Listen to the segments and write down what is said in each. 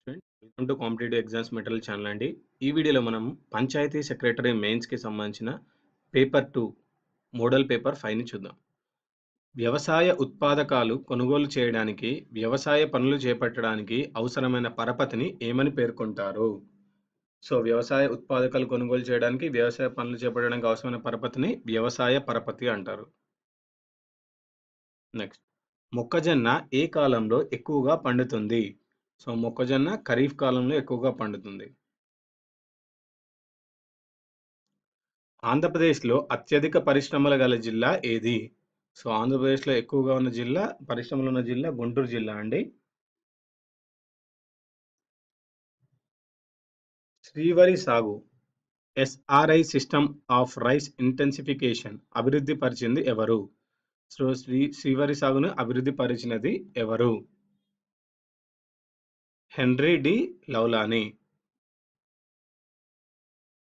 Friend, welcome to competitive exams material channel అండి. ఈ వీడియోలో మనం పంచాయతీ సెక్రటరీ మెయిన్స్‌కి సంబంధించిన పేపర్ 2 మోడల్ పేపర్ 5ని చూద్దాం. వ్యవసాయ ఉత్పాదకాలు కొనుగోలు చేయడానికి, వ్యవసాయ పనులు చేపట్టడానికి అవసరమైన పరపతిని ఏమని పేర్కొంటారు? సో, వ్యవసాయ ఉత్పాదకాలు కొనుగోలు చేయడానికి, వ్యవసాయ పనులు చేపట్టడానికి అవసరమైన పరపతిని వ్యవసాయ పరపతి అంటారు. నెక్స్ట్, మొక్కజొన్న ఏ కాలంలో ఎక్కువగా పండుతుంది? సో, మొక్కజొన్న ఖరీఫ్ కాలంలో ఎక్కువగా పండుతుంది. ఆంధ్రప్రదేశ్‌లో అత్యధిక పరిశ్రమలు గల జిల్లా ఏది? సో, ఆంధ్రప్రదేశ్‌లో ఎక్కువగా ఉన్న జిల్లా, పరిశ్రమలున్న జిల్లా గుంటూరు జిల్లా అండి. శ్రీవరి సాగు SRI system of rice intensification అభివృద్ధి పరిచింది ఎవరు? సో, శ్రీవరి సాగును అభివృద్ధి పరిచినది ఎవరు? Henri de Laulanie.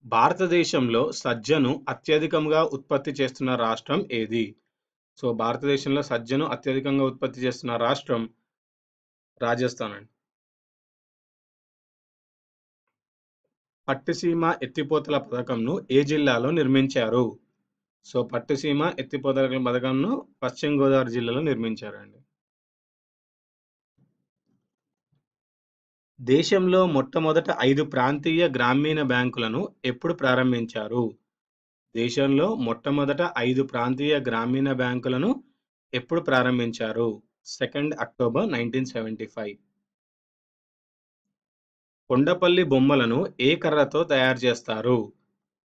భారతదేశంలో సజ్జను అత్యధికంగా ఉత్పత్తి చేస్తున్న రాష్ట్రం ఏది? సో, భారతదేశంలో సజ్జను అత్యధికంగా ఉత్పత్తి చేస్తున్న రాష్ట్రం రాజస్థాన్ అండి. పట్టిసీమ ఎత్తిపోతల పథకంను ఏ జిల్లాలో నిర్మించారు? సో, పట్టిసీమ ఎత్తిపోతల పథకంను పశ్చిమ గోదావరి జిల్లాలో నిర్మించారండి. దేశంలో మొట్టమొదట 5 ప్రాంతీయ గ్రామీణ బ్యాంకులను ఎప్పుడు ప్రారంభించారు? దేశంలో మొట్టమొదట 5 ప్రాంతీయ గ్రామీణ బ్యాంకులను ఎప్పుడు ప్రారంభించారు? 2 అక్టోబర్ 1975. కొండపల్లి బొమ్మలను ఏ కర్రతో తయారు చేస్తారు?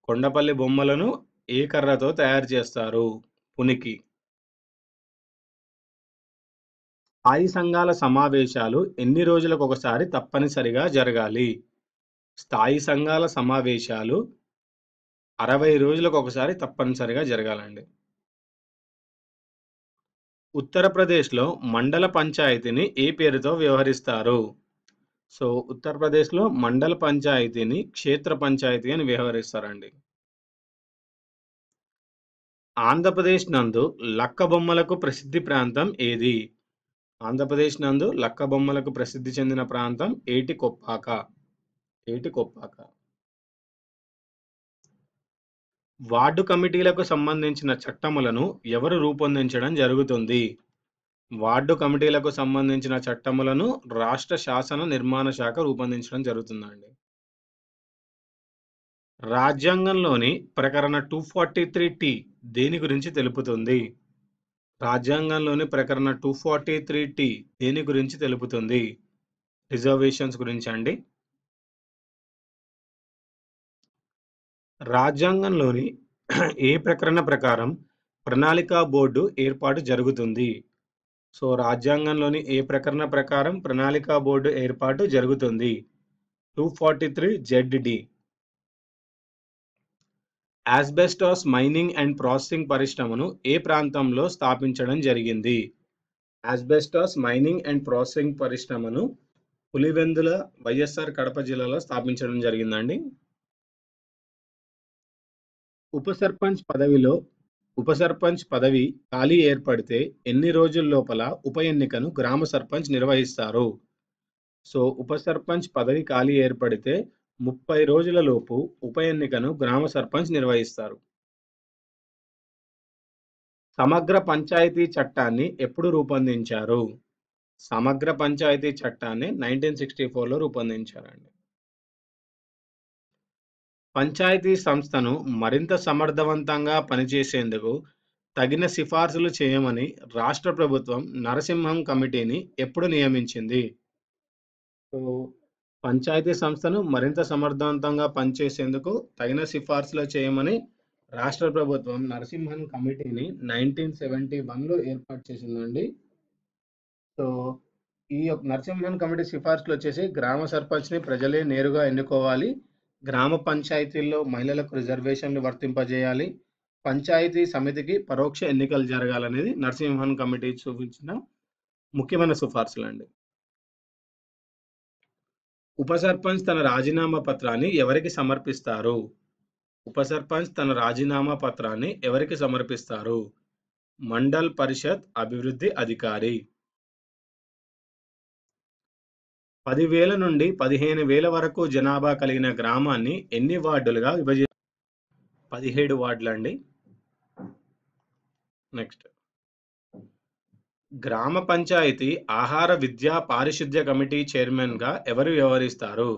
కొండపల్లి బొమ్మలను ఏ కర్రతో తయారు చేస్తారు? పునికి. స్థాయి సంఘాల సమావేశాలు ఎన్ని రోజులకొకసారి తప్పనిసరిగా జరగాలి? స్థాయి సంఘాల సమావేశాలు 60 రోజులకొకసారి తప్పనిసరిగా జరగాలండి. ఉత్తరప్రదేశ్‌లో మండల పంచాయతీని ఏ పేరుతో వ్యవహరిస్తారు? సో, ఉత్తరప్రదేశ్‌లో మండల పంచాయతీని క్షేత్ర పంచాయతీ అని వ్యవహరిస్తారండి. ఆంధ్రప్రదేశ్ నందు లక్కబొమ్మలకు ప్రసిద్ధి ప్రాంతం ఏది? ఆంధ్రప్రదేశ్ నందు లక్కబొమ్మలకు ప్రసిద్ధి చెందిన ప్రాంతం ఏటికొప్పాక. ఏటికొప్పాక. వార్డు కమిటీలకు సంబంధించిన చట్టములను ఎవరు రూపొందించడం జరుగుతుంది? వార్డు కమిటీలకు సంబంధించిన చట్టములను రాష్ట్ర శాసన నిర్మాణ శాఖ రూపొందించడం జరుగుతుందండి. రాజ్యాంగంలోని ప్రకరణ 243 దేని గురించి తెలుపుతుంది? రాజ్యాంగంలోని ప్రకరణ 243 దేని గురించి తెలుపుతుంది? రిజర్వేషన్స్ గురించండి. రాజ్యాంగంలోని ఏ ప్రకరణ ప్రకారం ప్రణాళికా బోర్డు ఏర్పాటు జరుగుతుంది? సో, రాజ్యాంగంలోని ఏ ప్రకరణ ప్రకారం ప్రణాళికా బోర్డు ఏర్పాటు జరుగుతుంది? 243 Z-D. Asbestos mining and processing పరిశ్రమను ఏ ప్రాంతంలో స్థాపించడం జరిగింది? ఆస్బెస్టాస్ మైనింగ్ అండ్ ప్రాసెసింగ్ పరిశ్రమను పులివెందుల, వైఎస్ఆర్ కడప జిల్లాలో స్థాపించడం జరిగిందండి. ఉప సర్పంచ్ పదవిలో ఉప సర్పంచ్ పదవి ఖాళీ ఏర్పడితే ఎన్ని రోజుల లోపల ఉప ఎన్నికను గ్రామ సర్పంచ్ నిర్వహిస్తారు? సో, ఉప సర్పంచ్ పదవి ఖాళీ ఏర్పడితే 30 రోజుల లోపు ఉప ఎన్నికను గ్రామ సర్పంచ్ నిర్వహిస్తారు. సమగ్ర పంచాయతీ చట్టాన్ని ఎప్పుడు రూపొందించారు? సమగ్ర పంచాయతీ చట్టాన్ని 1964లో రూపొందించారండి. పంచాయతీ సంస్థను మరింత సమర్థవంతంగా పనిచేసేందుకు తగిన సిఫార్సులు చేయమని రాష్ట్ర ప్రభుత్వం నరసింహం కమిటీని ఎప్పుడు నియమించింది? సో, పంచాయతీ సంస్థను మరింత సమర్థవంతంగా పనిచేసేందుకు తగిన సిఫార్సులు చేయమని రాష్ట్ర ప్రభుత్వం నరసింహన్ కమిటీని 1971లో ఏర్పాటు చేసిందండి. సో, ఈ యొక్క నరసింహన్ కమిటీ సిఫార్సులు వచ్చేసి గ్రామ సర్పంచ్‌ని ప్రజలే నేరుగా ఎన్నుకోవాలి. గ్రామ పంచాయతీల్లో మహిళలకు రిజర్వేషన్‌లు వర్తింపజేయాలి. పంచాయతీ సమితికి పరోక్ష ఎన్నికలు జరగాలనేది నరసింహన్ కమిటీ చూపించిన ముఖ్యమైన సిఫార్సులండి. ఉప సర్పంచ్ తన రాజీనామా పత్రాన్ని ఎవరికి సమర్పిస్తారు? ఉప సర్పంచ్ తన రాజీనామా పత్రాన్ని ఎవరికి సమర్పిస్తారు? మండల్ పరిషత్ అభివృద్ధి అధికారి. 10,000 నుండి 15,000 వరకు జనాభా కలిగిన గ్రామాన్ని ఎన్ని వార్డులుగా 17 వార్డులండి. నెక్స్ట్, గ్రామ పంచాయతీ ఆహార విద్యా పారిశుద్ధ్య కమిటీ చైర్మన్గా ఎవరు వ్యవహరిస్తారు?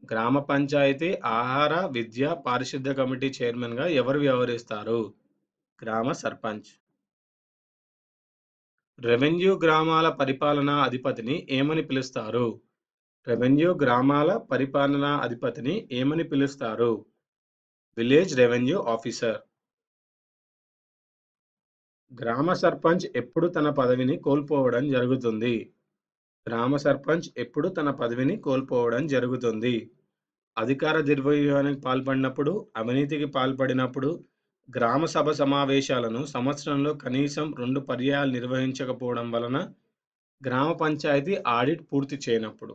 గ్రామ పంచాయతీ ఆహార విద్యా పారిశుద్ధ్య కమిటీ చైర్మన్గా ఎవరు వ్యవహరిస్తారు? గ్రామ సర్పంచ్. రెవెన్యూ గ్రామాల పరిపాలనా అధిపతిని ఏమని పిలుస్తారు? రెవెన్యూ గ్రామాల పరిపాలనా అధిపతిని ఏమని పిలుస్తారు? Village revenue officer. గ్రామ సర్పంచ్ ఎప్పుడు తన పదవిని కోల్పోవడం జరుగుతుంది? గ్రామ సర్పంచ్ ఎప్పుడు తన పదవిని కోల్పోవడం జరుగుతుంది? అధికార దుర్వినియోగానికి పాల్పడినప్పుడు, అవినీతికి పాల్పడినప్పుడు, గ్రామ సభ సమావేశాలను సంవత్సరంలో కనీసం 2 పర్యాయాలు నిర్వహించకపోవడం వలన, గ్రామ పంచాయతీ ఆడిట్ పూర్తి చేయనప్పుడు.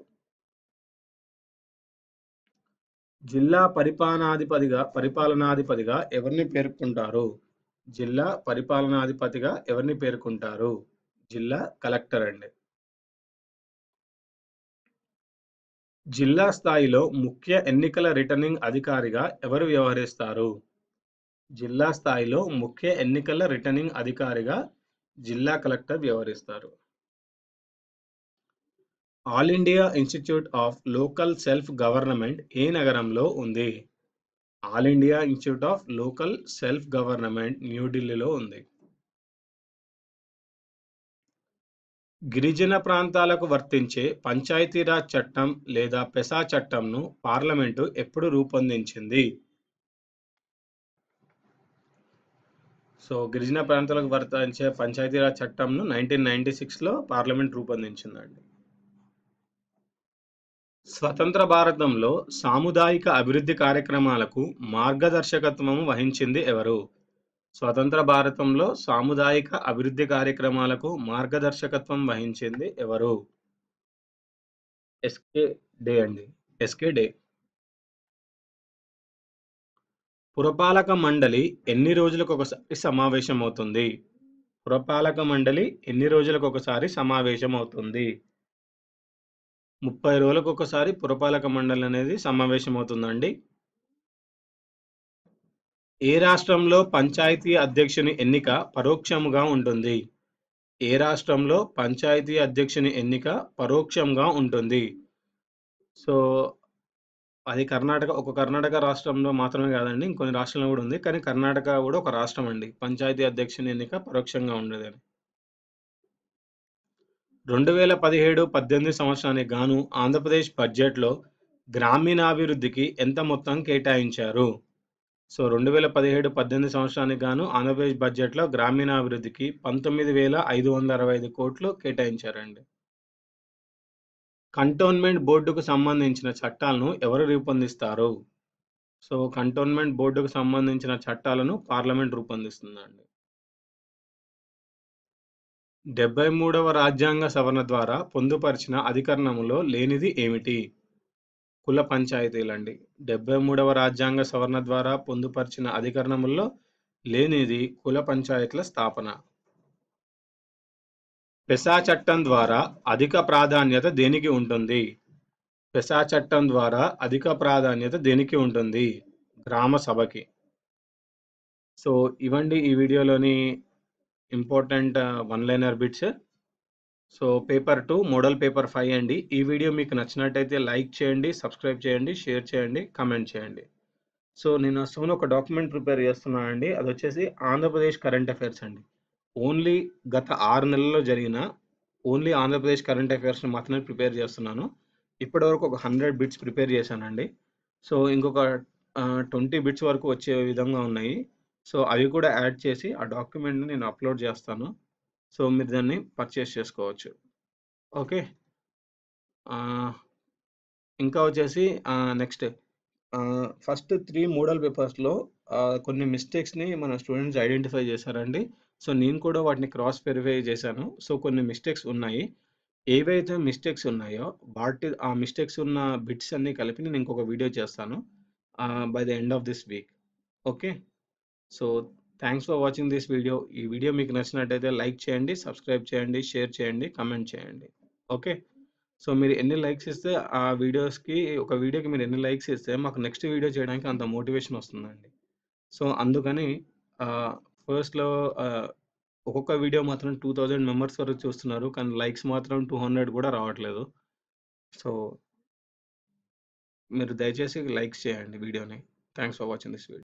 జిల్లా పరిపాలనాధిపతిగా ఎవరిని పేర్కొంటారు? జిల్లా పరిపాలనాధిపతిగా ఎవరిని పేర్కొంటారు? జిల్లా కలెక్టర్ అండి. జిల్లా స్థాయిలో ముఖ్య ఎన్నికల రిటర్నింగ్ అధికారిగా ఎవరు వ్యవహరిస్తారు? జిల్లా స్థాయిలో ముఖ్య ఎన్నికల రిటర్నింగ్ అధికారిగా జిల్లా కలెక్టర్ వ్యవహరిస్తారు. All India Institute of Local Self Government ఏ నగరంలో ఉంది? All India Institute of Local Self Government న్యూఢిల్లీలో ఉంది. గిరిజన ప్రాంతాలకు వర్తించే పంచాయతీరాజ్ చట్టం లేదా పెసా చట్టంను పార్లమెంటు ఎప్పుడు రూపొందించింది? గిరిజన ప్రాంతాలకు వర్తించే పంచాయతీరాజ్ చట్టంను 1996లో పార్లమెంట్ రూపొందించిందండి. స్వతంత్ర భారతంలో సాముదాయిక అభివృద్ధి కార్యక్రమాలకు మార్గదర్శకత్వం వహించింది ఎవరు? స్వతంత్ర భారతంలో సాముదాయిక అభివృద్ధి కార్యక్రమాలకు మార్గదర్శకత్వం వహించింది ఎవరు? ఎస్కే డే అండి. ఎస్కే డే. పురపాలక మండలి ఎన్ని రోజులకు ఒకసారి సమావేశమవుతుంది? పురపాలక మండలి ఎన్ని రోజులకు ఒకసారి సమావేశమవుతుంది? 30 రోజులకు ఒకసారి పురపాలక మండలి అనేది సమావేశమవుతుందండి. ఏ రాష్ట్రంలో పంచాయతీ అధ్యక్షుని ఎన్నిక పరోక్షంగా ఉంటుంది? ఏ రాష్ట్రంలో పంచాయతీ అధ్యక్షుని ఎన్నిక పరోక్షంగా ఉంటుంది? అది కర్ణాటక రాష్ట్రంలో మాత్రమే కాదండి. ఇంకొన్ని రాష్ట్రాల్లో కూడా ఉంది. కానీ కర్ణాటక కూడా ఒక రాష్ట్రం అండి. పంచాయతీ అధ్యక్షుని ఎన్నిక పరోక్షంగా ఉండేదని. 2017-18 సంవత్సరానికి గాను ఆంధ్రప్రదేశ్ బడ్జెట్‌లో గ్రామీణాభివృద్ధికి ఎంత మొత్తం కేటాయించారు? 2017-18 సంవత్సరానికి గాను ఆంధ్రప్రదేశ్ బడ్జెట్‌లో గ్రామీణాభివృద్ధికి 19,565 కోట్లు కేటాయించారండి. కంటోన్మెంట్ బోర్డుకు సంబంధించిన చట్టాలను ఎవరు రూపొందిస్తారు? కంటోన్మెంట్ బోర్డుకు సంబంధించిన చట్టాలను పార్లమెంట్ రూపొందిస్తుందండి. 73వ రాజ్యాంగ సవరణ ద్వారా పొందుపరిచిన అధికరణములో లేనిది ఏమిటి? కుల పంచాయతీలండి. 73వ రాజ్యాంగ సవరణ ద్వారా పొందుపరిచిన అధికరణముల్లో లేనిది కుల పంచాయతీల స్థాపన. పెసా చట్టం ద్వారా అధిక ప్రాధాన్యత దేనికి ఉంటుంది? పెసా చట్టం ద్వారా అధిక ప్రాధాన్యత దేనికి ఉంటుంది? గ్రామ సభకి. ఇవండి ఈ వీడియోలోని important one liner bits. Paper 2 model paper 5 అండి. ఈ వీడియో మీకు నచ్చినట్టయితే లైక్ చేయండి, సబ్స్క్రైబ్ చేయండి, షేర్ చేయండి, కామెంట్ చేయండి. నేను ఒక డాక్యుమెంట్ ప్రిపేర్ చేస్తున్నానండి. అది వచ్చేసి ఆంధ్రప్రదేశ్ కరెంట్ అఫైర్స్ అండి. ఓన్లీ గత 6 నెలల్లో జరిగిన ఓన్లీ ఆంధ్రప్రదేశ్ కరెంట్ అఫైర్స్‌ని మాత్రమే ప్రిపేర్ చేస్తున్నాను. ఇప్పటివరకు ఒక 100 బిట్స్ ప్రిపేర్ చేశానండి. ఇంకొక 20 బిట్స్ వరకు వచ్చే విధంగా ఉన్నాయి. అవి కూడా యాడ్ చేసి ఆ డాక్యుమెంట్‌ని నేను అప్‌లోడ్ చేస్తాను. మీరు దాన్ని పర్చేస్ చేసుకోవచ్చు. ఓకే. ఇంకా వచ్చేసి నెక్స్ట్ ఫస్ట్ 3 మోడల్ పేపర్స్‌లో కొన్ని మిస్టేక్స్‌ని మన స్టూడెంట్స్ ఐడెంటిఫై చేశారండి. నేను కూడా వాటిని క్రాస్ వెరిఫై చేశాను. కొన్ని మిస్టేక్స్ ఉన్నాయి. ఏవైతే మిస్టేక్స్ ఉన్నాయో ఆ మిస్టేక్స్ ఉన్న బిట్స్ అన్నీ కలిపి నేను ఇంకొక వీడియో చేస్తాను by the end of this week. Okay. Thanks for watching this video. ఈ వీడియో మీకు నచ్చినట్టయితే లైక్ చేయండి, సబ్స్క్రైబ్ చేయండి, షేర్ చేయండి, కామెంట్ చేయండి. ఓకే. సో, మీరు ఎన్ని లైక్స్ ఇస్తే ఆ వీడియోస్‌కి ఒక వీడియోకి మీరు ఎన్ని లైక్స్ ఇస్తే మాకు నెక్స్ట్ వీడియో చేయడానికి అంత మోటివేషన్ వస్తుందండి. సో, అందుకని ఆహ్, ఫస్ట్‌లో ఆహ్, ఒక్కొక్క వీడియో మాత్రం 2000 మెంబర్స్ వరకు చూస్తున్నారు. కానీ లైక్స్ మాత్రం 200 గూడా రావట్లేదు. సో, మీరు దయచేసి లైక్స్ చేయండి వీడియోని. Thanks for watching this video.